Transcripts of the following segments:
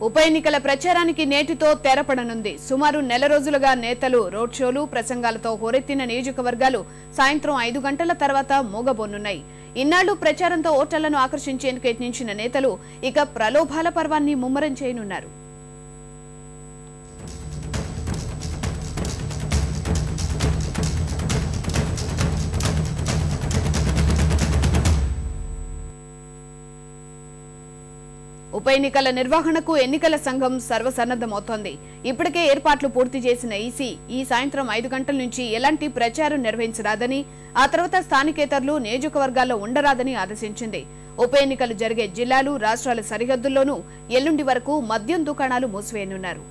ఉప ఎన్నికల ప్రచారానికి నేటితో తెరపడనుంది. సుమారు నెల రోజులుగా నేతలు రోడ్ షోలు ప్రసంగాలతో హోరెత్తిన నియోజకవర్గాలు సాయంత్రం 5 గంటల తర్వాత మూగబోనున్నాయి. ఇన్నాళ్లు ప్రచారంతో ఓటర్లను ఆకర్షించేందుకు యత్నించిన నేతలు ఇక ప్రలోభాల పర్వాన్ని ముమ్మరం చేయనున్నారు. ఉప ఎన్నికల నిర్వహణకు ఎన్నికల సంఘం సర్వసన్నద్ధమవుతోంది. ఇప్పటికే ఏర్పాట్లు పూర్తి చేసిన ఈసీ ఈ సాయంత్రం 5 గంటల నుంచి ఎలాంటి ప్రచారం నిర్వహించరాదని, ఆ తర్వాత స్థానికేతరులు నియోజకవర్గాల్లో ఉండరాదని ఆదేశించింది. ఉప ఎన్నికలు జరిగే జిల్లాలు, రాష్ట్రాల సరిహద్దుల్లోనూ ఎల్లుండి వరకు మద్యం దుకాణాలు మూసివేయనున్నారు.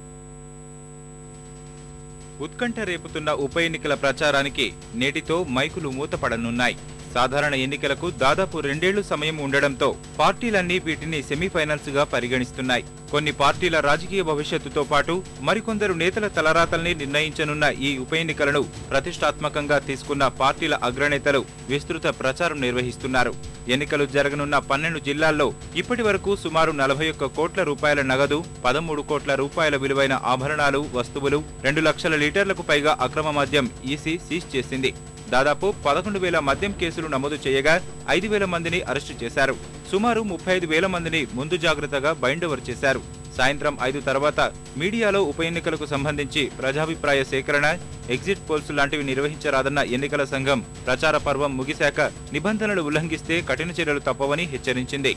ఉత్కంఠ రేపుతున్న ఉప ఎన్నికల ప్రచారానికి నేటితో మైకులు మూతపడనున్నాయి. సాధారణ ఎన్నికలకు దాదాపు 2 ఏళ్లు సమయం ఉండడంతో పార్టీలన్నీ వీటిని సెమీఫైనల్స్ గా పరిగణిస్తున్నాయి. కొన్ని పార్టీల రాజకీయ భవిష్యత్తుతో పాటు మరికొందరు నేతల తలరాతల్ని నిర్ణయించనున్న ఈ ఉప ఎన్నికలను ప్రతిష్టాత్మకంగా తీసుకున్న పార్టీల అగ్రనేతలు విస్తృత ప్రచారం నిర్వహిస్తున్నారు. ఎన్నికలు జరగనున్న 12 జిల్లాల్లో ఇప్పటి వరకు సుమారు 41 కోట్ల రూపాయల నగదు, 13 కోట్ల రూపాయల విలువైన ఆభరణాలు, వస్తువులు, 2 లక్షల లీటర్లకు పైగా అక్రమ మద్యం ఈసీ సీజ్ చేసింది. దాదాపు 11,000 మద్యం కేసులు నమోదు చేయగా 5,000 మందిని అరెస్టు చేశారు. సుమారు 35,000 మందిని ముందు జాగ్రత్తగా బైండోవర్ చేశారు. సాయంత్రం 5 తర్వాత మీడియాలో ఉప ఎన్నికలకు సంబంధించి ప్రజాభిప్రాయ సేకరణ, ఎగ్జిట్ పోల్స్ లాంటివి నిర్వహించరాదన్న ఎన్నికల సంఘం ప్రచార పర్వం ముగిశాక నిబంధనలు ఉల్లంఘిస్తే కఠిన చర్యలు తప్పవని హెచ్చరించింది.